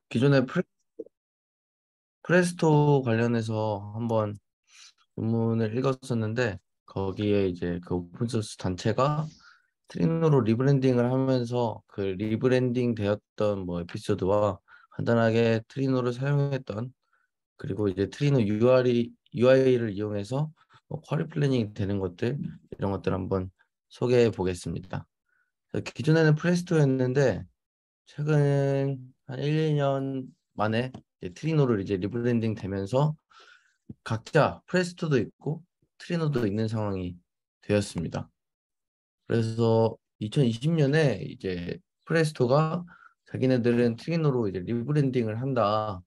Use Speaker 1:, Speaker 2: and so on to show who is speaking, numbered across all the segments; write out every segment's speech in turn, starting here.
Speaker 1: 기존에 프레스토 관련해서 한번 논문을 읽었었는데 거기에 이제 그 오픈소스 단체가 트리노로 리브랜딩을 하면서 그 리브랜딩 되었던 뭐 에피소드와 간단하게 트리노를 사용했던 그리고 이제 트리노 UI를 이용해서 뭐 쿼리 플래닝이 되는 것들 이런 것들 한번 소개해 보겠습니다. 기존에는 프레스토였는데 최근 한 1, 2년 만에 이제 트리노를 이제 리브랜딩 되면서 각자 프레스토도 있고 트리노도 있는 상황이 되었습니다. 그래서 2020년에 이제 프레스토가 자기네들은 트리노로 이제 리브랜딩을 한다.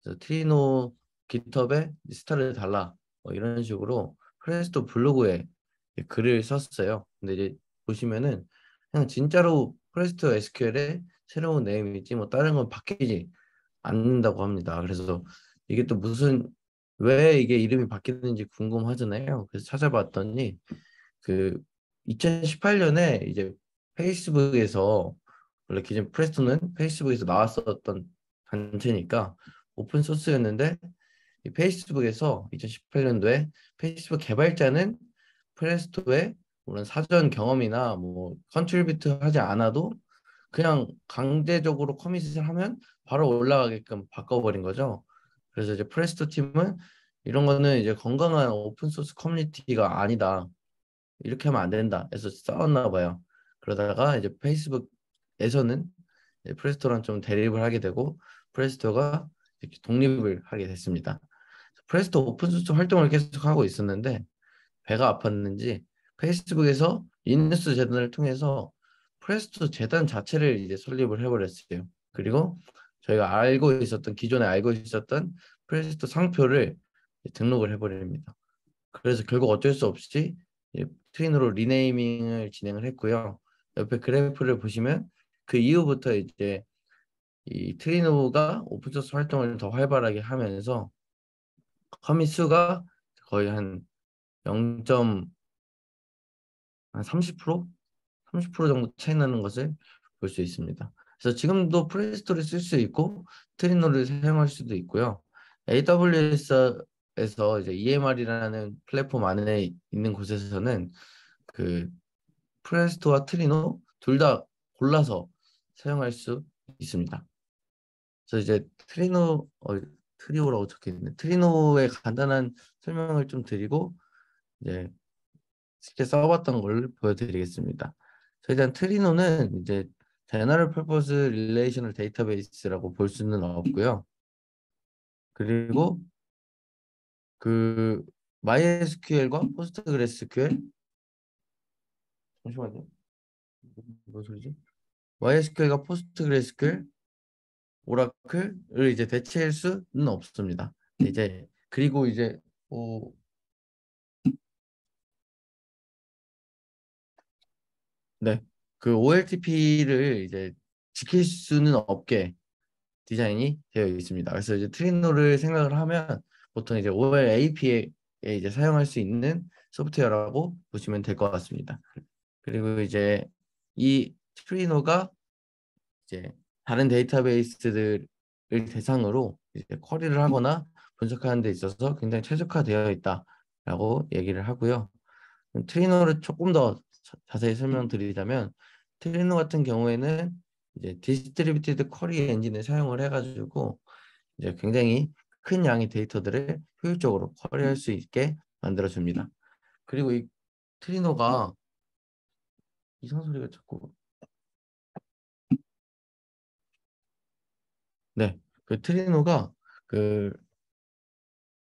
Speaker 1: 그래서 트리노 깃허브에 스타를 달라. 뭐 이런 식으로 프레스토 블로그에 글을 썼어요. 근데 이제 보시면은 그냥 진짜로 프레스토 SQL에 새로운 네임이지 뭐 다른 건 바뀌지 않는다고 합니다. 그래서 이게 또 무슨 왜 이게 이름이 바뀌는지 궁금하잖아요. 그래서 찾아봤더니 그 2018년에 이제 페이스북에서 원래 기존 프레스토는 페이스북에서 나왔었던 단체니까 오픈 소스였는데 이 페이스북에서 2018년도에 페이스북 개발자는 프레스토에 물론 사전 경험이나 뭐 컨트리뷰트 하지 않아도 그냥 강제적으로 커밋을 하면 바로 올라가게끔 바꿔버린 거죠. 그래서 이제 프레스토 팀은 이런 거는 이제 건강한 오픈 소스 커뮤니티가 아니다. 이렇게 하면 안 된다. 해서 싸웠나 봐요. 그러다가 이제 페이스북에서는 이제 프레스토랑 좀 대립을 하게 되고 프레스토가 이렇게 독립을 하게 됐습니다. 프레스토 오픈소스 활동을 계속 하고 있었는데 배가 아팠는지 페이스북에서 리누스 재단을 통해서 프레스토 재단 자체를 이제 설립을 해버렸어요. 그리고 저희가 기존에 알고 있었던 프레스토 상표를 등록을 해버립니다. 그래서 결국 어쩔 수 없이 트윈으로 리네이밍을 진행을 했고요. 옆에 그래프를 보시면 그 이후부터 이제 이 트리노가 오픈소스 활동을 더 활발하게 하면서 커밋 수가 거의 한 0. 한 30%? 30% 정도 차이 나는 것을 볼 수 있습니다. 그래서 지금도 프레스토를 쓸 수 있고 트리노를 사용할 수도 있고요. AWS에서 이제 EMR이라는 플랫폼 안에 있는 곳에서는 그 프레스토와 트리노 둘 다 골라서 사용할 수 있습니다. 그래서 이제 트리오라고 적혀 있는데 트리노의 간단한 설명을 좀 드리고 이제 실제 써봤던 걸 보여드리겠습니다. 일단 트리노는 이제 제너럴 퍼포스 릴레이셔널 데이터베이스라고 볼 수는 없고요. 그리고 그 MySQL과 PostgreSQL 잠시만요. 무슨 소리지? MySQL과 PostgreSQL, 오라클을 이제 대체할 수는 없습니다. 이제 그리고 이제 어, 네. 그 OLTP를 이제 지킬 수는 없게 디자인이 되어 있습니다. 그래서 이제 트리노를 생각을 하면 보통 이제 OLAP에 이제 사용할 수 있는 소프트웨어라고 보시면 될 것 같습니다. 그리고 이제 이 트리노가 이제 다른 데이터베이스들을 대상으로 이제 쿼리를 하거나 분석하는 데 있어서 굉장히 최적화되어 있다라고 얘기를 하고요. 트리노를 조금 더 자세히 설명드리자면 트리노 같은 경우에는 이제 디스트리뷰티드 쿼리 엔진을 사용을 해가지고 이제 굉장히 큰 양의 데이터들을 효율적으로 쿼리할 수 있게 만들어줍니다. 그리고 이 트리노가 이상 소리가 자꾸 네, 그 트리노가 그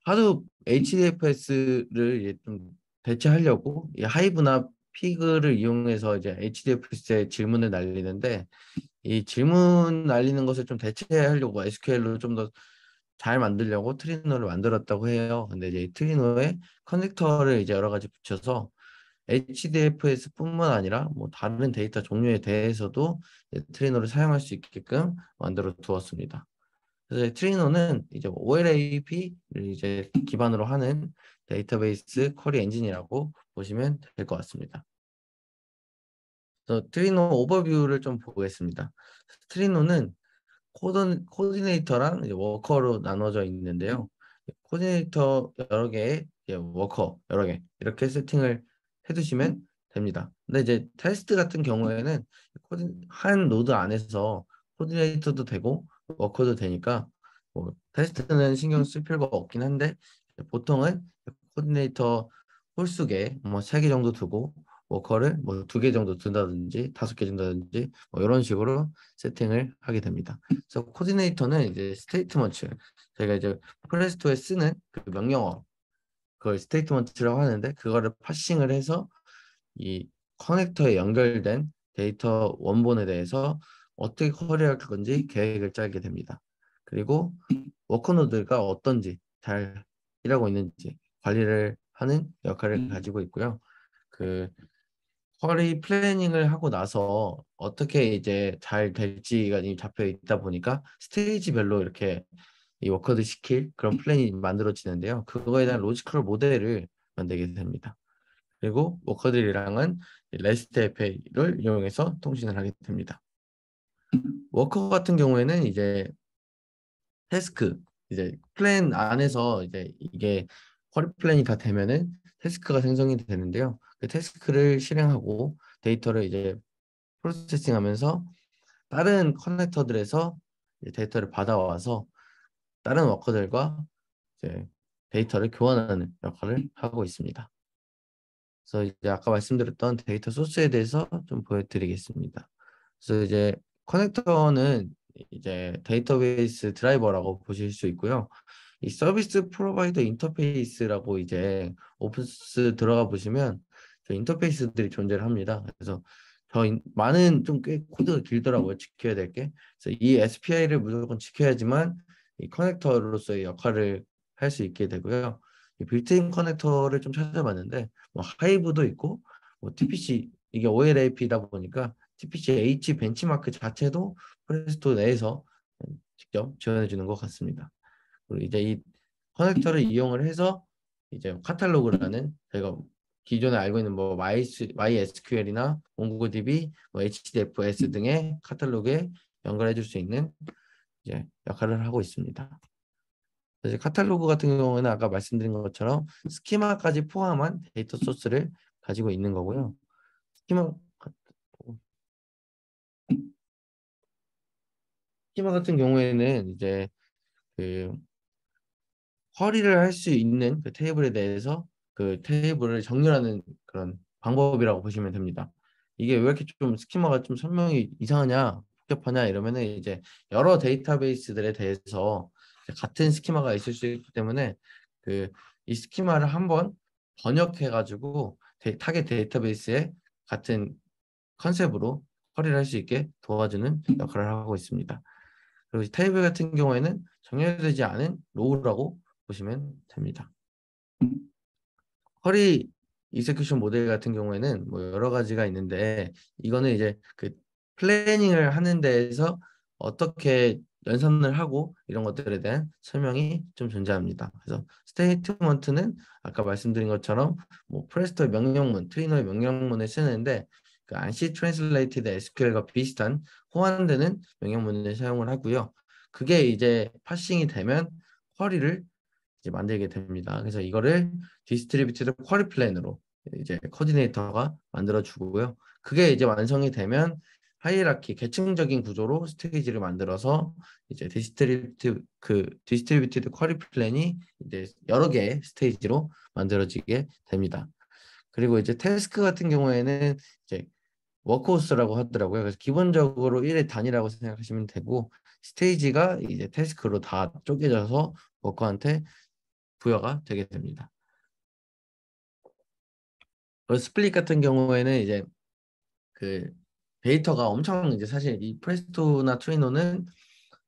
Speaker 1: 하도 HDFS를 이제 좀 대체하려고 이 하이브나 피그를 이용해서 이제 HDFS에 질문을 날리는데 이 질문 날리는 것을 좀 대체하려고 SQL로 좀 더 잘 만들려고 트리노를 만들었다고 해요. 근데 이제 이 트리노에 커넥터를 이제 여러 가지 붙여서 HDFS뿐만 아니라 뭐 다른 데이터 종류에 대해서도 트리노를 사용할 수 있게끔 만들어 두었습니다. 그래서 트리노는 이제 OLAP를 이제 기반으로 하는 데이터베이스 쿼리 엔진이라고 보시면 될 것 같습니다. 그래서 트리노 오버뷰를 좀 보겠습니다. 트리노는 코디네이터랑 이제 워커로 나눠져 있는데요. 코디네이터 여러 개, 이제 워커 여러 개 이렇게 세팅을 해두시면 됩니다. 근데 이제 테스트 같은 경우에는 한 노드 안에서 코디네이터도 되고 워커도 되니까 뭐 테스트는 신경 쓸 필요가 없긴 한데 보통은 코디네이터 홀수계 뭐 3개 정도 두고 워커를 뭐 2개 정도 둔다든지 5개 둔다든지 뭐 이런 식으로 세팅을 하게 됩니다. 그래서 코디네이터는 이제 스테이트먼트 저희가 이제 프레스토에 쓰는 그 명령어 그걸 스테이트먼트라고 하는데 그거를 파싱을 해서 이 커넥터에 연결된 데이터 원본에 대해서 어떻게 처리할 건지 계획을 짜게 됩니다. 그리고 워커노드가 어떤지 잘 일하고 있는지 관리를 하는 역할을 가지고 있고요. 그 쿼리 플래닝을 하고 나서 어떻게 이제 잘 될지가 이미 잡혀 있다 보니까 스테이지별로 이렇게 이 워커드 시킬 그런 플랜이 만들어지는데요. 그거에 대한 로지컬 모델을 만들게 됩니다. 그리고 워커들이랑은 REST API를 이용해서 통신을 하게 됩니다. 워커 같은 경우에는 이제 태스크 이제 플랜 안에서 이제 이게 쿼리 플랜이 다 되면은 태스크가 생성이 되는데요. 그 태스크를 실행하고 데이터를 이제 프로세싱하면서 다른 커넥터들에서 데이터를 받아와서 다른 워커들과 이제 데이터를 교환하는 역할을 하고 있습니다. 그래서 이제 아까 말씀드렸던 데이터 소스에 대해서 좀 보여드리겠습니다. 그래서 이제 커넥터는 이제 데이터베이스 드라이버라고 보실 수 있고요. 이 서비스 프로바이더 인터페이스라고 이제 오픈소스 들어가 보시면 저 인터페이스들이 존재를 합니다. 그래서 많은 좀 꽤 코드가 길더라고요. 지켜야 될 게. 그래서 이 SPI를 무조건 지켜야지만 이 커넥터로서의 역할을 할 수 있게 되고요. 이 빌트인 커넥터를 좀 찾아봤는데 뭐 하이브도 있고 뭐 TPC 이게 OLAP다 보니까 TPC H 벤치마크 자체도 프레스토 내에서 직접 지원해 주는 것 같습니다. 그리고 이제 이 커넥터를 이용을 해서 이제 카탈로그라는 저희가 기존에 알고 있는 뭐 MySQL이나 몽고DB, 뭐 HDFS 등의 카탈로그에 연결해 줄 수 있는 이제 역할을 하고 있습니다. 이제 카탈로그 같은 경우는 아까 말씀드린 것처럼 스키마까지 포함한 데이터 소스를 가지고 있는 거고요. 스키마, 스키마 같은 경우에는 이제 그 처리를 할 수 있는 그 테이블에 대해서 그 테이블을 정렬하는 그런 방법이라고 보시면 됩니다. 이게 왜 이렇게 좀 스키마가 좀 설명이 이상하냐, 복잡하냐 이러면은 이제 여러 데이터베이스들에 대해서 같은 스키마가 있을 수 있기 때문에 그 이 스키마를 한번 번역해 가지고 타겟 데이터베이스에 같은 컨셉으로 처리를 할 수 있게 도와주는 역할을 하고 있습니다. 그리고 테이블 같은 경우에는 정렬되지 않은 로우라고 보시면 됩니다. 쿼리 이세큐션 모델 같은 경우에는 뭐 여러 가지가 있는데 이거는 이제 그 플래닝을 하는 데에서 어떻게 연산을 하고 이런 것들에 대한 설명이 좀 존재합니다. 그래서 스테이트먼트는 아까 말씀드린 것처럼 뭐 프레스토의 명령문, 트리노의 명령문을 쓰는데 그 ANSI Translated SQL과 비슷한 호환되는 명령문을 사용을 하고요. 그게 이제 파싱이 되면 쿼리를 이제 만들게 됩니다. 그래서 이거를 디스트리뷰티드 쿼리 플랜으로 이제 코디네이터가 만들어 주고요. 그게 이제 완성이 되면 하이라키 계층적인 구조로 스테이지를 만들어서 이제 디스트리뷰티드 쿼리 플랜이 이제 여러 개의 스테이지로 만들어지게 됩니다. 그리고 이제 태스크 같은 경우에는 이제 워크호스라고 하더라고요. 그래서 기본적으로 1의 단위라고 생각하시면 되고 스테이지가 이제 태스크로 다 쪼개져서 워커한테 부여가 되게 됩니다. 그리고 스플릿 같은 경우에는 이제 그 데이터가 엄청 이제 사실 이 프레스토나 트리노는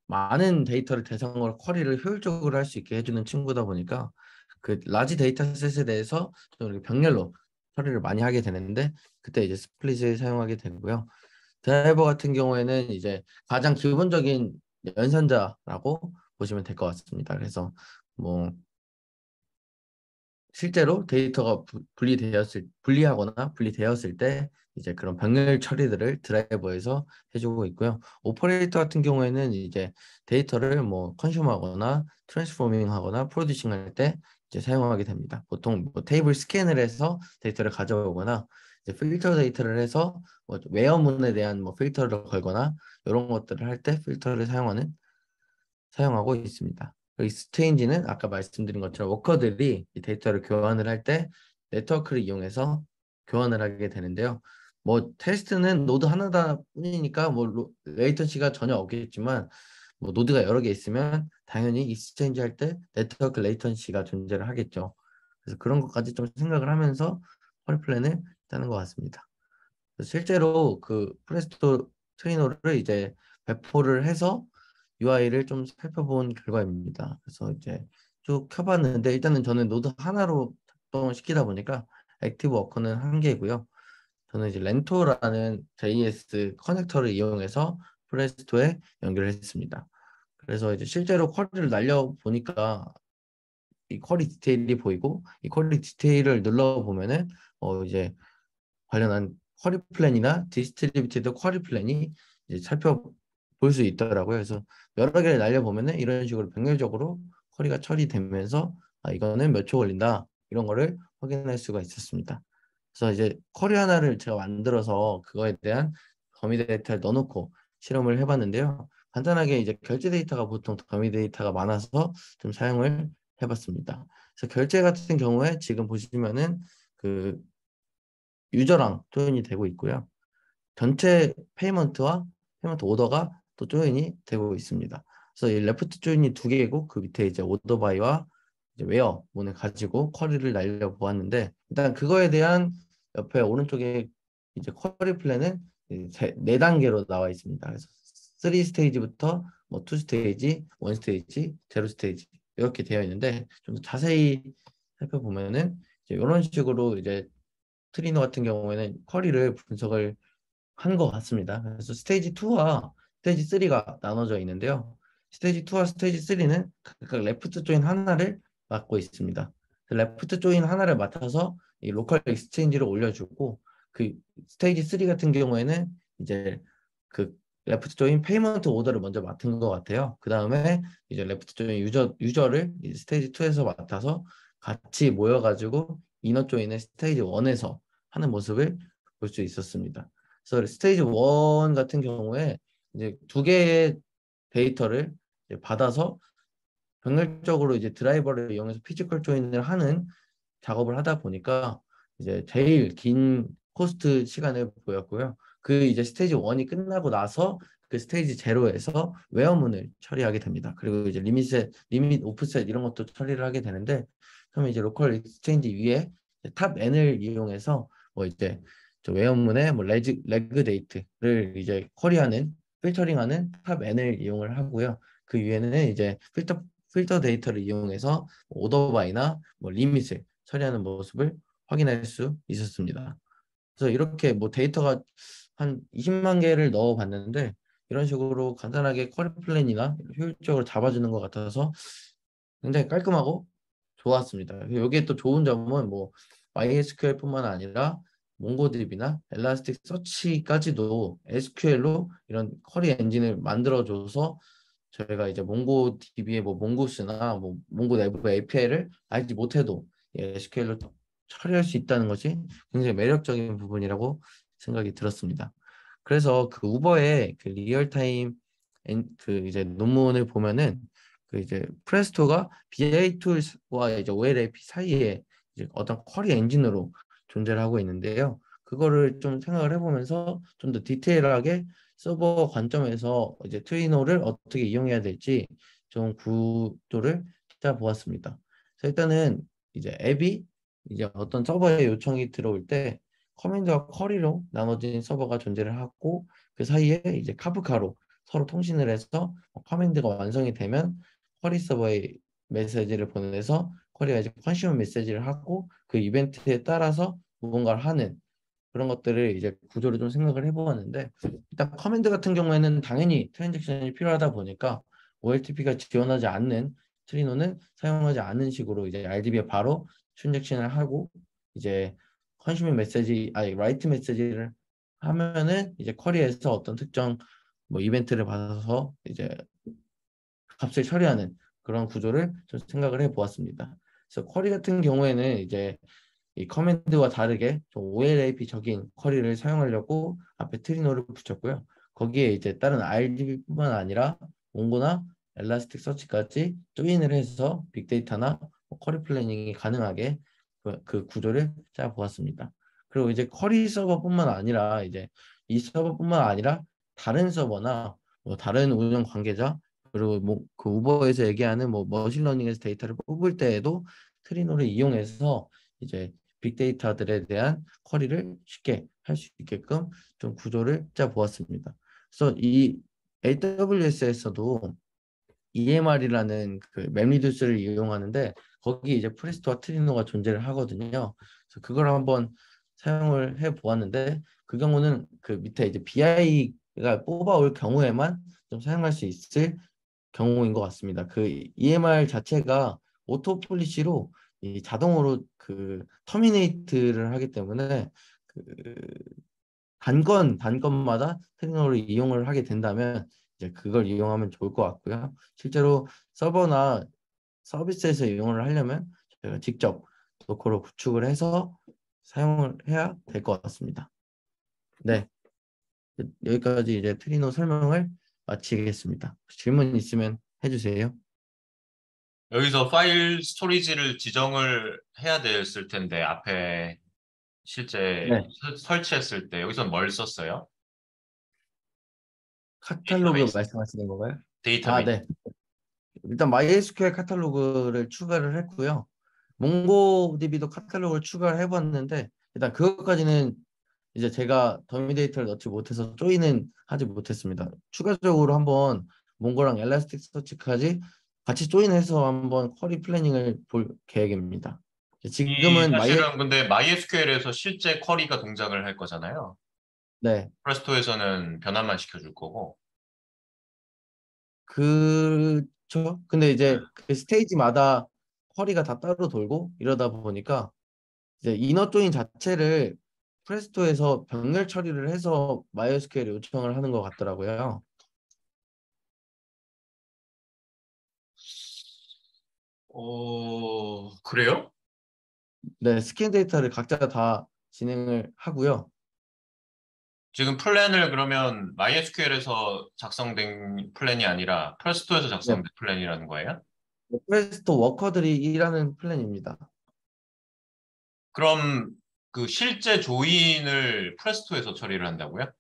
Speaker 1: 많은 데이터를 대상으로 쿼리를 효율적으로 할 수 있게 해주는 친구다 보니까 그 라지 데이터셋에 대해서 좀 이렇게 병렬로 처리를 많이 하게 되는데 그때 이제 스플릿을 사용하게 되고요. 드라이버 같은 경우에는 이제 가장 기본적인 연산자라고 보시면 될 것 같습니다. 그래서 뭐 실제로 데이터가 분리되었을 때 이제 그런 병렬 처리들을 드라이버에서 해주고 있고요. 오퍼레이터 같은 경우에는 이제 데이터를 뭐 컨슈머하거나 트랜스포밍하거나 프로듀싱할 때 이제 사용하게 됩니다. 보통 뭐 테이블 스캔을 해서 데이터를 가져오거나 이제 필터 데이터를 해서 뭐 웨어문에 대한 뭐 필터를 걸거나 이런 것들을 할 때 필터를 사용하고 있습니다. 익스체인지는 아까 말씀드린 것처럼 워커들이 이 데이터를 교환을 할 때 네트워크를 이용해서 교환을 하게 되는데요. 뭐 테스트는 노드 하나다 뿐이니까 뭐 레이턴시가 전혀 없겠지만 뭐 노드가 여러 개 있으면 당연히 익스체인지 할 때 네트워크 레이턴시가 존재를 하겠죠. 그래서 그런 것까지 좀 생각을 하면서 쿼리 플랜을 짜는 것 같습니다. 실제로 그 프레스토 트레이너를 이제 배포를 해서 UI를 좀 살펴본 결과입니다. 그래서 이제 쭉 켜봤는데 일단은 저는 노드 하나로 작동을 시키다 보니까 액티브 워커는 한 개고요. 저는 이제 렌토라는 JS 커넥터를 이용해서 프레스토에 연결을 했습니다. 그래서 이제 실제로 쿼리를 날려 보니까 이 쿼리 디테일이 보이고 이 쿼리 디테일을 눌러 보면은 이제 관련한 쿼리 플랜이나 디스트리뷰티드 쿼리 플랜이 이제 살펴볼 수 있더라고요. 그래서 여러 개를 날려보면은 이런 식으로 병렬적으로 쿼리가 처리되면서 이거는 몇 초 걸린다 이런 거를 확인할 수가 있었습니다. 그래서 이제 쿼리 하나를 제가 만들어서 그거에 대한 더미 데이터를 넣어놓고 실험을 해봤는데요. 간단하게 이제 결제 데이터가 보통 더미 데이터가 많아서 좀 사용을 해봤습니다. 그래서 결제 같은 경우에 지금 보시면은 그 유저랑 조인이 되고 있고요. 전체 페이먼트와 페이먼트 오더가 또 조인이 되고 있습니다. 그래서 이 레프트 조인이 두 개이고 그 밑에 이제 오더 바이와 이제 웨어 문을 가지고 쿼리를 날려 보았는데 일단 그거에 대한 옆에 오른쪽에 이제 쿼리 플랜은 네 단계로 나와 있습니다. 그래서 3 스테이지부터 뭐 2 스테이지, 1 스테이지, 0 스테이지 이렇게 되어 있는데 좀 더 자세히 살펴보면은 이제 이런 식으로 이제 트리너 같은 경우에는 쿼리를 분석을 한 것 같습니다. 그래서 스테이지 2와 스테이지 3가 나눠져 있는데요. 스테이지 2와 스테이지 3는 각각 레프트 조인 하나를 맡고 있습니다. 레프트 조인 하나를 맡아서 이 로컬 익스체인지를 올려주고 그 스테이지 3 같은 경우에는 이제 그 레프트 조인 페이먼트 오더를 먼저 맡은 것 같아요. 그 다음에 이제 레프트 조인 유저를 스테이지 2에서 맡아서 같이 모여가지고 이너 조인을 스테이지 1에서 하는 모습을 볼 수 있었습니다. 그래서 스테이지 1 같은 경우에 이제 두 개의 데이터를 이제 받아서 병렬적으로 이제 드라이버를 이용해서 피지컬 조인을 하는 작업을 하다 보니까 이제 제일 긴 코스트 시간을 보였고요. 그 이제 스테이지 1이 끝나고 나서 그 스테이지 0에서 웨어문을 처리하게 됩니다. 그리고 이제 리밋, 오프셋 이런 것도 처리를 하게 되는데 그러면 이제 로컬 익스체인지 위에 탑 N을 이용해서 뭐 이제 저 웨어문의 뭐 레그 데이트를 이제 쿼리하는 필터링하는 탑 N을 이용을 하고요. 그 위에는 이제 필터 데이터를 이용해서 오더바이나 뭐 리밋을 처리하는 모습을 확인할 수 있었습니다. 그래서 이렇게 뭐 데이터가 한 20만 개를 넣어 봤는데 이런 식으로 간단하게 쿼리 플랜이나 효율적으로 잡아주는 것 같아서 굉장히 깔끔하고 좋았습니다. 여기에 또 좋은 점은 뭐 MySQL뿐만 아니라 몽고DB나 엘라스틱 서치까지도 SQL로 이런 쿼리 엔진을 만들어줘서 저희가 이제 몽고DB의 뭐 몽고스나 뭐 몽고 내부 API를 알지 못해도 SQL로 처리할 수 있다는 것이 굉장히 매력적인 부분이라고 생각이 들었습니다. 그래서 그 우버의 그 리얼타임 그 이제 논문을 보면은 그 이제 프레스토가 BI 툴과 이제 OLAP 사이에 이제 어떤 쿼리 엔진으로 존재를 하고 있는데요. 그거를 좀 생각을 해보면서 좀 더 디테일하게 서버 관점에서 이제 트레이너를 어떻게 이용해야 될지 좀 구도를 짜보았습니다. 일단은 이제 앱이 이제 어떤 서버에 요청이 들어올 때 커맨드와 쿼리로 나눠진 서버가 존재를 하고 그 사이에 이제 카프카로 서로 통신을 해서 커맨드가 완성이 되면 쿼리 서버에 메시지를 보내서 쿼리가 이제 컨슈머 메시지를 하고 그 이벤트에 따라서 무언가를 하는 그런 것들을 이제 구조를 좀 생각을 해보았는데 일단 커맨드 같은 경우에는 당연히 트랜잭션이 필요하다 보니까 OLTP가 지원하지 않는 트리노는 사용하지 않는 식으로 이제 RDB에 바로 트랜잭션을 하고 이제 컨슈밍 메시지 아니 라이트 메시지를 하면은 이제 쿼리에서 어떤 특정 뭐 이벤트를 받아서 이제 값을 처리하는 그런 구조를 좀 생각을 해 보았습니다. 그래서 쿼리 같은 경우에는 이제 이 커맨드와 다르게 좀 OLAP적인 쿼리를 사용하려고 앞에 트리노를 붙였고요. 거기에 이제 다른 RDB뿐만 아니라 몽고나 엘라스틱 서치까지 조인을 해서 빅데이터나 쿼리 플래닝이 가능하게 그 구조를 짜 보았습니다. 그리고 이제 쿼리 서버뿐만 아니라 이제 이 서버뿐만 아니라 다른 서버나 뭐 다른 운영 관계자 그리고 뭐 그 우버에서 얘기하는 뭐 머신러닝에서 데이터를 뽑을 때에도 트리노를 이용해서 이제 빅데이터들에 대한 쿼리를 쉽게 할 수 있게끔 좀 구조를 짜 보았습니다. 그래서 이 AWS에서도 EMR이라는 그 맵리듀스를 이용하는데 거기 이제 프레스토와 트리노가 존재를 하거든요. 그래서 그걸 한번 사용을 해 보았는데 그 경우는 그 밑에 이제 BI가 뽑아올 경우에만 좀 사용할 수 있을 경우인 것 같습니다. 그 EMR 자체가 오토 폴리시로 이 자동으로 그 터미네이트를 하기 때문에 그 단건마다 테크놀을 이용을 하게 된다면 이제 그걸 이용하면 좋을 것 같고요. 실제로 서버나 서비스에서 이용을 하려면 저희가 직접 도커로 구축을 해서 사용을 해야 될 것 같습니다. 네, 여기까지 이제 트리노 설명을 마치겠습니다. 질문 있으면 해주세요.
Speaker 2: 여기서 파일 스토리지를 지정을 해야 됐을 텐데 앞에 실제
Speaker 1: 네,
Speaker 2: 설치했을 때 여기서 뭘 썼어요?
Speaker 1: 카탈로그
Speaker 2: 데이터베이스.
Speaker 1: 말씀하시는 건가요? 아,
Speaker 2: 데이터베이스.
Speaker 1: 네. 일단 MySQL 카탈로그를 추가를 했고요. 몽고DB도 카탈로그를 추가를 해봤는데 일단 그것까지는 이제 제가 더미 데이터를 넣지 못해서 조인은 하지 못했습니다. 추가적으로 한번 몽고랑 엘라스틱 서치까지 같이 조인해서 한번 쿼리 플래닝을 볼 계획입니다.
Speaker 2: 이
Speaker 1: 지금은
Speaker 2: 사실은 근데 MySQL에서 실제 쿼리가 동작을 할 거잖아요.
Speaker 1: 네,
Speaker 2: 프레스토에서는 변환만 시켜줄 거고.
Speaker 1: 그렇죠. 근데 이제 그 스테이지마다 쿼리가 다 따로 돌고 이러다 보니까 이제 이너 조인 자체를 프레스토에서 병렬 처리를 해서 마이스큐엘에 요청을 하는 것 같더라고요.
Speaker 2: 그래요?
Speaker 1: 네, 스캔 데이터를 각자 다 진행을 하고요.
Speaker 2: 지금 플랜을 그러면 MySQL에서 작성된 플랜이 아니라 프레스토에서
Speaker 1: 네,
Speaker 2: 작성된 플랜이라는 거예요?
Speaker 1: 프레스토 워커들이 일하는 플랜입니다.
Speaker 2: 그럼 그 실제 조인을 프레스토에서 처리를 한다고요?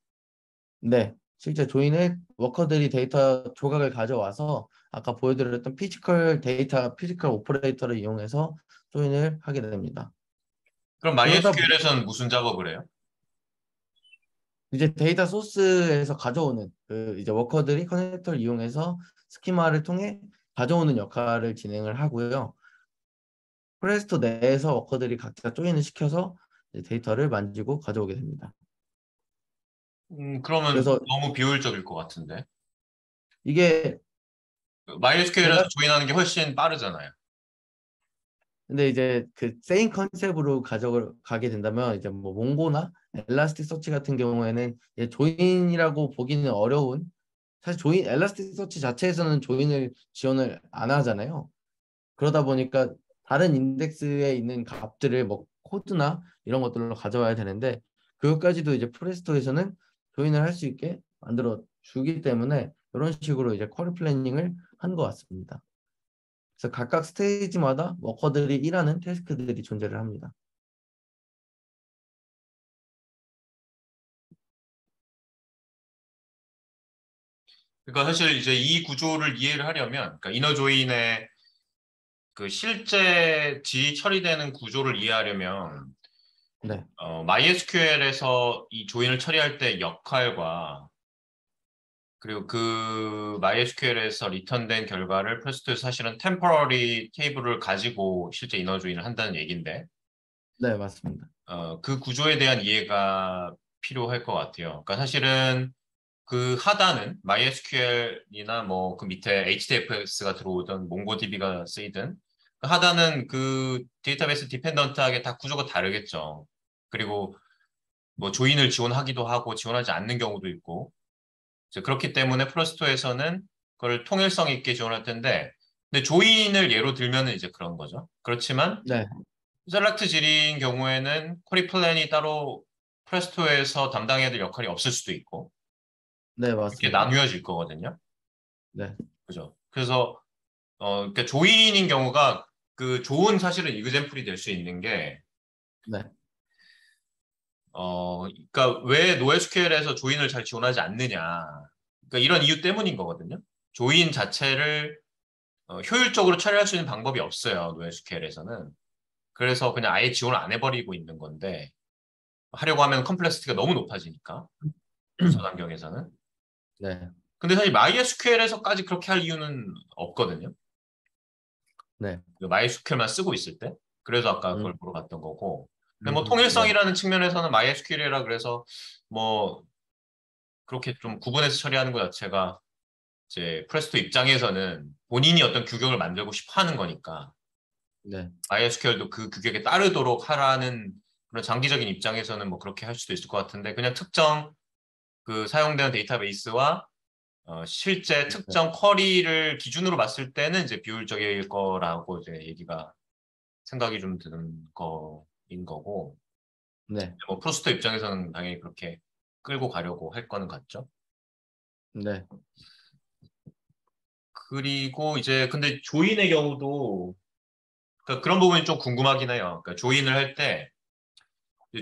Speaker 1: 네, 실제 조인의 워커들이 데이터 조각을 가져와서 아까 보여드렸던 피지컬 데이터, 피지컬 오퍼레이터를 이용해서 조인을 하게 됩니다.
Speaker 2: 그럼
Speaker 1: 그러다 보니
Speaker 2: MySQL에서는 무슨 작업을 해요?
Speaker 1: 이제 데이터 소스에서 가져오는 그 이제 워커들이 커넥터를 이용해서 스키마를 통해 가져오는 역할을 진행을 하고요. 프레스토 내에서 워커들이 각자 조인을 시켜서 이제 데이터를 만지고 가져오게 됩니다.
Speaker 2: 그러면
Speaker 1: 그래서
Speaker 2: 너무 비효율적일 것 같은데.
Speaker 1: 이게
Speaker 2: MySQL에서
Speaker 1: 제가
Speaker 2: 조인하는 게 훨씬 빠르잖아요.
Speaker 1: 근데 이제 그 세임 컨셉으로 가져가게 된다면 이제 뭐 몽고나 엘라스틱 서치 같은 경우에는 이제 조인이라고 보기는 어려운 사실 조인 엘라스틱 서치 자체에서는 조인을 지원을 안 하잖아요. 그러다 보니까 다른 인덱스에 있는 값들을 뭐 코드나 이런 것들로 가져와야 되는데 그것까지도 이제 프레스토에서는 조인을 할 수 있게 만들어 주기 때문에 이런 식으로 이제 쿼리 플래닝을 한 것 같습니다. 그래서 각각 스테이지마다 워커들이 일하는 태스크들이 존재를 합니다.
Speaker 2: 그러니까 사실 이제 이 구조를 이해를 하려면, 그러니까 이너 조인의 그 실제 지 처리되는 구조를 이해하려면,
Speaker 1: 네,
Speaker 2: MySQL에서 이 조인을 처리할 때 역할과 그리고 그 MySQL에서 리턴된 결과를 프레스토에서 사실은 템포러리 테이블을 가지고 실제 이너 조인을 한다는 얘기인데,
Speaker 1: 네 맞습니다.
Speaker 2: 그 구조에 대한 이해가 필요할 것 같아요. 그러니까 사실은 그 하단은 MySQL이나 뭐 그 밑에 HDFS가 들어오든 몽고DB가 쓰이든 하나는 그 데이터베이스 디펜던트하게 다 구조가 다르겠죠. 그리고 뭐 조인을 지원하기도 하고 지원하지 않는 경우도 있고 이제 그렇기 때문에 프로스토에서는 그걸 통일성 있게 지원할 텐데 근데 조인을 예로 들면은 이제 그런 거죠. 그렇지만
Speaker 1: 네,
Speaker 2: 셀렉트 질인 경우에는 쿼리 플랜이 따로 프레스토에서 담당해야 될 역할이 없을 수도 있고
Speaker 1: 네,
Speaker 2: 이렇게
Speaker 1: 맞습니다.
Speaker 2: 나뉘어질 거거든요.
Speaker 1: 네,
Speaker 2: 그죠? 그래서 그러니까 조인인 경우가 그 좋은 사실은 이그젠플이 될 수 있는 게
Speaker 1: 네,
Speaker 2: 그러니까 왜 NoSQL에서 조인을 잘 지원하지 않느냐. 그러니까 이런 이유 때문인 거거든요. 조인 자체를 효율적으로 처리할 수 있는 방법이 없어요. NoSQL에서는. 그래서 그냥 아예 지원을 안 해버리고 있는 건데 하려고 하면 컴플렉시티가 너무 높아지니까 분석 환경에서는.
Speaker 1: 네,
Speaker 2: 근데 사실 MySQL에서까지 그렇게 할 이유는 없거든요.
Speaker 1: 네,
Speaker 2: 그 MySQL만 쓰고 있을 때. 그래서 아까 그걸
Speaker 1: 음,
Speaker 2: 물어봤던 거고. 근데 뭐
Speaker 1: 네,
Speaker 2: 통일성이라는 측면에서는 MySQL이라 그래서 뭐 그렇게 좀 구분해서 처리하는 것 자체가 이제 프레스토 입장에서는 본인이 어떤 규격을 만들고 싶어 하는 거니까
Speaker 1: 네,
Speaker 2: MySQL도 그 규격에 따르도록 하라는 그런 장기적인 입장에서는 뭐 그렇게 할 수도 있을 것 같은데 그냥 특정 그 사용되는 데이터베이스와 실제
Speaker 1: 네,
Speaker 2: 특정 쿼리를 기준으로 봤을 때는 이제 비효율적일 거라고 이제 얘기가 생각이 좀 드는 거인 거고
Speaker 1: 네,
Speaker 2: 뭐 프로스터 입장에서는 당연히 그렇게 끌고 가려고 할 거는 같죠.
Speaker 1: 네,
Speaker 2: 그리고 이제 근데 조인의 경우도 그러니까 그런 부분이 좀 궁금하긴 해요. 그러니까 조인을 할 때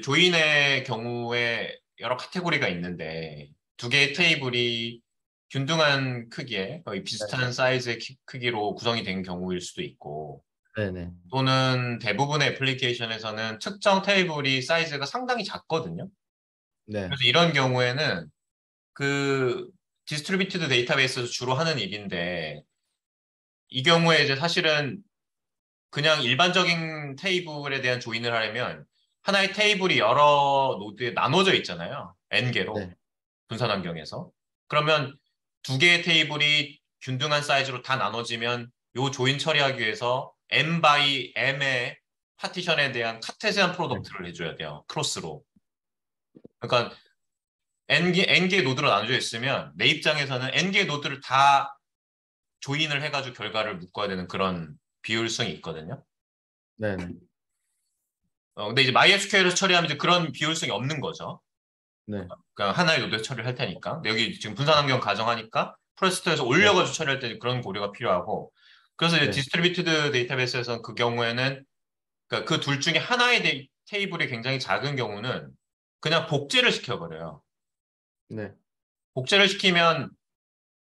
Speaker 2: 조인의 경우에 여러 카테고리가 있는데 두 개의 테이블이 균등한 크기에 거의 비슷한 사이즈의 크기로 구성이 된 경우일 수도 있고
Speaker 1: 네, 네,
Speaker 2: 또는 대부분의 애플리케이션에서는 특정 테이블이 사이즈가 상당히 작거든요.
Speaker 1: 네,
Speaker 2: 그래서 이런 경우에는 그 디스트리뷰티드 데이터베이스에서 주로 하는 일인데 이 경우에 이제 사실은 그냥 일반적인 테이블에 대한 조인을 하려면 하나의 테이블이 여러 노드에 나눠져 있잖아요. N개로
Speaker 1: 네,
Speaker 2: 분산 환경에서. 그러면 두 개의 테이블이 균등한 사이즈로 다 나눠지면 요 조인 처리하기 위해서 M by M의 파티션에 대한 카테시안
Speaker 1: 네,
Speaker 2: 프로덕트를 해줘야 돼요. 크로스로. 그러니까 N개 노드로 나눠져 있으면 내 입장에서는 N개 노드를 다 조인을 해가지고 결과를 묶어야 되는 그런 비효율성이 있거든요.
Speaker 1: 네, 네,
Speaker 2: 근데 이제 MySQL에서 처리하면 이제 그런 비효율성이 없는 거죠.
Speaker 1: 네,
Speaker 2: 그냥 하나의 노드에 처리를 할 테니까. 근데 여기 지금 분산 환경 가정하니까 프레스토에서
Speaker 1: 네,
Speaker 2: 올려가지고 처리할 때 그런 고려가 필요하고. 그래서 이제
Speaker 1: 네,
Speaker 2: 디스트리뷰티드 데이터베이스에서는 그 경우에는 그러니까 그 둘 중에 하나의 테이블이 굉장히 작은 경우는 그냥 복제를 시켜버려요.
Speaker 1: 네,
Speaker 2: 복제를 시키면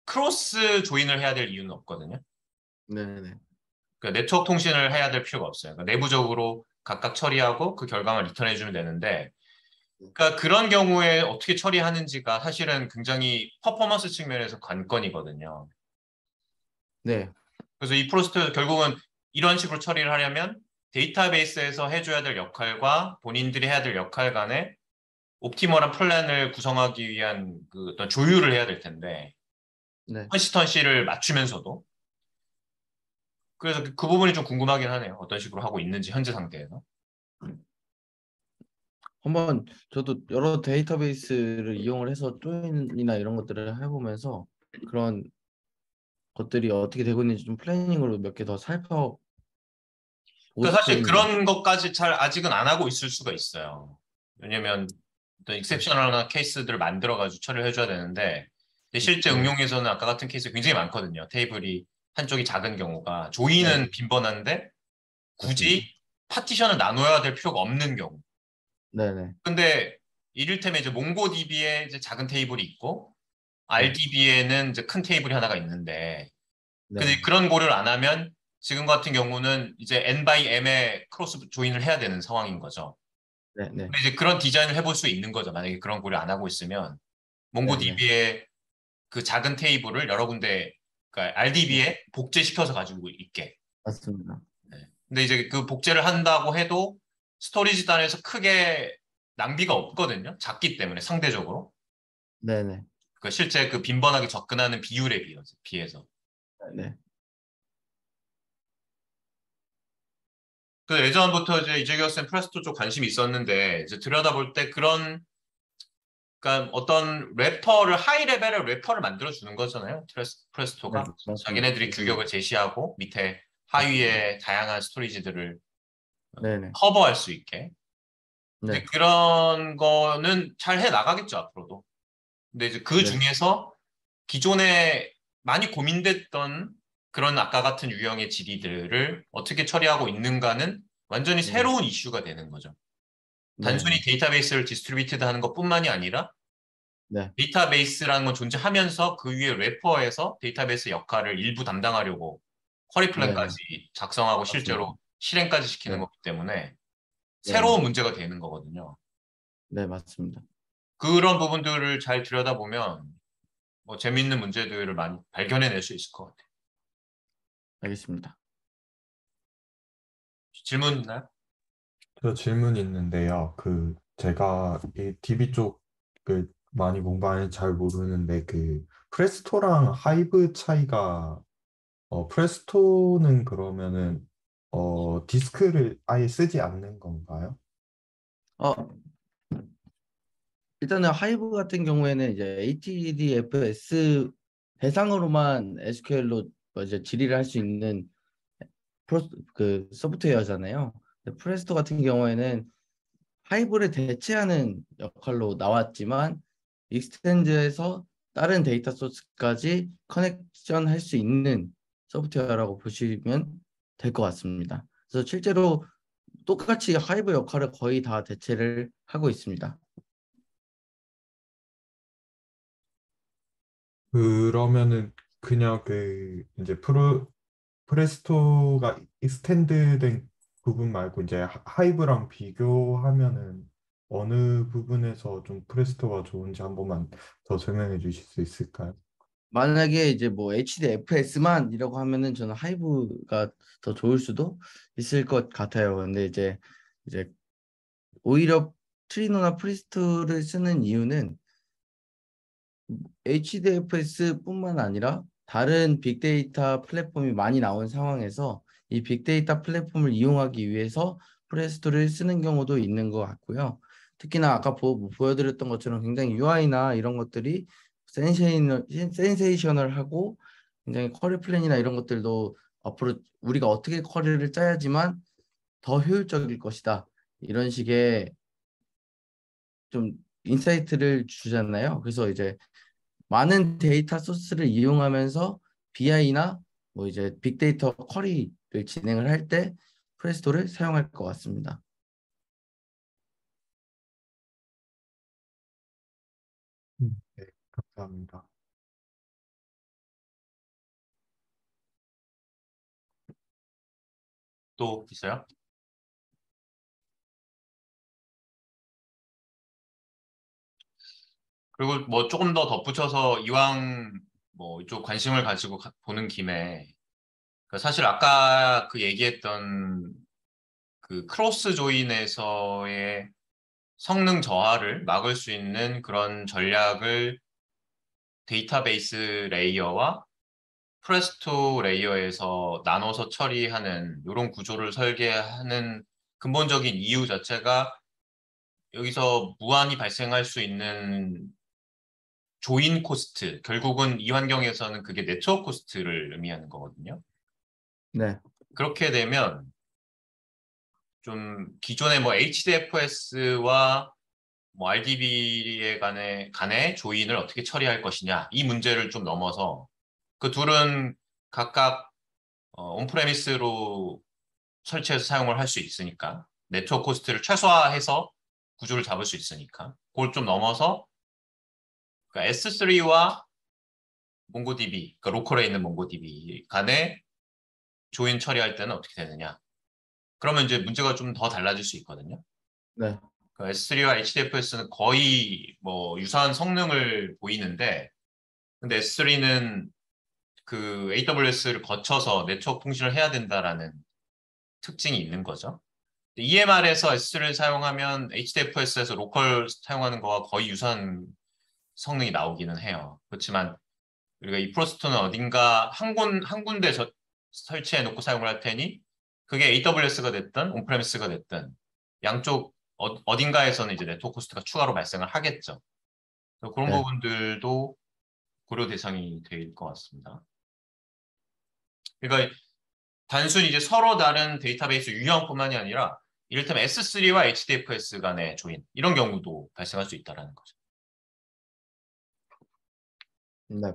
Speaker 2: 크로스 조인을 해야 될 이유는 없거든요.
Speaker 1: 네, 네,
Speaker 2: 그러니까 네트워크 통신을 해야 될 필요가 없어요. 그러니까 내부적으로 각각 처리하고 그 결과만 리턴해주면 되는데 그러니까 그런 경우에 어떻게 처리하는지가 사실은 굉장히 퍼포먼스 측면에서 관건이거든요.
Speaker 1: 네,
Speaker 2: 그래서 이 프로스트 결국은 이런 식으로 처리를 하려면 데이터베이스에서 해줘야 될 역할과 본인들이 해야 될 역할 간에 옵티멀한 플랜을 구성하기 위한 그 어떤 조율을 해야 될 텐데
Speaker 1: 네.
Speaker 2: 컨시스턴시를 맞추면서도 그래서 그 부분이 좀 궁금하긴 하네요. 어떤 식으로 하고 있는지 현재 상태에서.
Speaker 1: 한번 저도 여러 데이터베이스를 이용을 해서 조인이나 이런 것들을 해보면서 그런 것들이 어떻게 되고 있는지 좀 플래닝으로 몇 개 더 살펴보고
Speaker 2: 그러니까 사실
Speaker 1: 싶은 거.
Speaker 2: 그런 것까지 잘 아직은 안 하고 있을 수가 있어요. 왜냐면 어떤 익셉셔널한 케이스들을 만들어가지고 처리를 해줘야 되는데 근데 실제
Speaker 1: 네,
Speaker 2: 응용에서는 아까 같은 케이스 굉장히 많거든요. 테이블이 한쪽이 작은 경우가
Speaker 1: 네,
Speaker 2: 조이는 빈번한데 굳이
Speaker 1: 맞습니다.
Speaker 2: 파티션을 나눠야 될 필요가 없는 경우.
Speaker 1: 네, 네,
Speaker 2: 근데 이를테면 이제 몽고DB에 이제 작은 테이블이 있고
Speaker 1: 네,
Speaker 2: RDB에는 이제 큰 테이블이 하나가 있는데 근데
Speaker 1: 네,
Speaker 2: 그런 고려를 안 하면 지금 같은 경우는 이제 N by M의 크로스 조인을 해야 되는 상황인 거죠.
Speaker 1: 네, 네,
Speaker 2: 근데 이제 그런 디자인을 해볼 수 있는 거죠. 만약에 그런 고려 안 하고 있으면
Speaker 1: 네, 네,
Speaker 2: 몽고DB의 그 작은 테이블을 여러 군데 그러니까
Speaker 1: 네,
Speaker 2: RDB에 복제시켜서 가지고 있게.
Speaker 1: 맞습니다.
Speaker 2: 네. 근데 이제 그 복제를 한다고 해도 스토리지 단에서 크게 낭비가 없거든요. 작기 때문에 상대적으로.
Speaker 1: 네, 네,
Speaker 2: 그 실제 그 빈번하게 접근하는 비율에 비해서.
Speaker 1: 네,
Speaker 2: 그 예전부터 이제 이재경 쌤 프레스토 쪽 관심이 있었는데 이제 들여다볼 때 그런 그러니까 어떤 래퍼를 하이 레벨의 래퍼를 만들어 주는 거잖아요.
Speaker 1: 네,
Speaker 2: 프레스토가
Speaker 1: 맞습니다.
Speaker 2: 자기네들이 규격을 제시하고 밑에 하위에 다양한 스토리지들을
Speaker 1: 네네.
Speaker 2: 커버할 수 있게. 이제
Speaker 1: 네,
Speaker 2: 그런 거는 잘 해 나가겠죠 앞으로도. 근데 이제 그
Speaker 1: 네,
Speaker 2: 중에서 기존에 많이 고민됐던 그런 아까 같은 유형의 질의들을 어떻게 처리하고 있는가는 완전히
Speaker 1: 네,
Speaker 2: 새로운 이슈가 되는 거죠.
Speaker 1: 네,
Speaker 2: 단순히
Speaker 1: 네,
Speaker 2: 데이터베이스를 디스트리뷰티드 하는 것뿐만이 아니라
Speaker 1: 네,
Speaker 2: 데이터베이스라는 건 존재하면서 그 위에 래퍼에서 데이터베이스 역할을 일부 담당하려고 쿼리
Speaker 1: 네, 네,
Speaker 2: 플랜까지 작성하고
Speaker 1: 맞습니다.
Speaker 2: 실제로 실행까지 시키는
Speaker 1: 네,
Speaker 2: 거기 때문에
Speaker 1: 네, 네,
Speaker 2: 새로운 문제가 되는 거거든요.
Speaker 1: 네, 맞습니다.
Speaker 2: 그런 부분들을 잘 들여다보면 뭐 재미있는 문제들을 많이 발견해낼 수 있을 것 같아요.
Speaker 1: 알겠습니다.
Speaker 2: 질문 있나요?
Speaker 3: 저 질문이 있는데요. 제가 이 DB 쪽을 많이 공부하는 잘 모르는데 프레스토랑 하이브 차이가 프레스토는 그러면은 디스크를 아예 쓰지 않는 건가요?
Speaker 1: 어, 일단은 하이브 같은 경우에는 이제 HDFS 대상으로만 SQL로 이제 질의를 할 수 있는 그 소프트웨어잖아요. 근데 프레스토 같은 경우에는 하이브를 대체하는 역할로 나왔지만 익스텐드에서 다른 데이터 소스까지 커넥션 할 수 있는 소프트웨어라고 보시면 될 것 같습니다. 그래서 실제로 똑같이 하이브 역할을 거의 다 대체를 하고 있습니다.
Speaker 3: 그러면은 그냥 이제 프레스토가 익스텐드된 부분 말고 이제 하이브랑 비교하면은 어느 부분에서 좀 프레스토가 좋은지 한 번만 더 설명해 주실 수 있을까요?
Speaker 1: 만약에 이제 뭐 HDFS만이라고 하면은 저는 하이브가 더 좋을 수도 있을 것 같아요. 근데 이제 오히려 트리노나 프리스트를 쓰는 이유는 HDFS뿐만 아니라 다른 빅데이터 플랫폼이 많이 나온 상황에서 이 빅데이터 플랫폼을 이용하기 위해서 프레스토를 쓰는 경우도 있는 것 같고요. 특히나 아까 보여드렸던 것처럼 굉장히 UI나 이런 것들이 센세이셔널하고 굉장히 쿼리 플랜이나 이런 것들도 앞으로 우리가 어떻게 쿼리를 짜야지만 더 효율적일 것이다. 이런 식의 좀 인사이트를 주잖아요. 그래서 이제 많은 데이터 소스를 이용하면서 BI나 뭐 이제 빅데이터 쿼리를 진행을 할 때 프레스토를 사용할 것 같습니다.
Speaker 3: 네, 감사합니다.
Speaker 2: 또 있어요? 그리고 뭐 조금 더 덧붙여서 이왕 뭐 이쪽 관심을 가지고 보는 김에 그 사실 아까 그 얘기했던 그 크로스 조인에서의 성능 저하를 막을 수 있는 그런 전략을 데이터베이스 레이어와 프레스토 레이어에서 나눠서 처리하는 이런 구조를 설계하는 근본적인 이유 자체가 여기서 무한히 발생할 수 있는 조인 코스트, 결국은 이 환경에서는 그게 네트워크 코스트를 의미하는 거거든요.
Speaker 1: 네,
Speaker 2: 그렇게 되면 좀 기존의 뭐 HDFS와 뭐 RDB에 간의 조인을 어떻게 처리할 것이냐 이 문제를 좀 넘어서 그 둘은 각각 온프레미스로 설치해서 사용을 할 수 있으니까 네트워크 코스트를 최소화해서 구조를 잡을 수 있으니까 그걸 좀 넘어서 그러니까 S3와 몽고DB, 그러니까 로컬에 있는 몽고DB 간에 조인 처리할 때는 어떻게 되느냐. 그러면 이제 문제가 좀 더 달라질 수 있거든요.
Speaker 1: 네,
Speaker 2: 그러니까 S3와 HDFS는 거의 뭐 유사한 성능을 보이는데 근데 S3는 그 AWS를 거쳐서 네트워크 통신을 해야 된다라는 특징이 있는 거죠. EMR에서 S3를 사용하면 HDFS에서 로컬 사용하는 거와 거의 유사한 성능이 나오기는 해요. 그렇지만 우리가 이 프로스토는 어딘가 한 군데 설치해 놓고 사용을 할 테니 그게 AWS가 됐든 온프레미스가 됐든 양쪽 어딘가에서는 이제 네트워크 코스트가 추가로 발생을 하겠죠. 그런
Speaker 1: 네.
Speaker 2: 부분들도 고려 대상이 될 것 같습니다. 그러니까 단순히 이제 서로 다른 데이터베이스 유형뿐만이 아니라 이를테면 S3와 HDFS 간의 조인 이런 경우도 발생할 수 있다는 거죠.
Speaker 1: 네.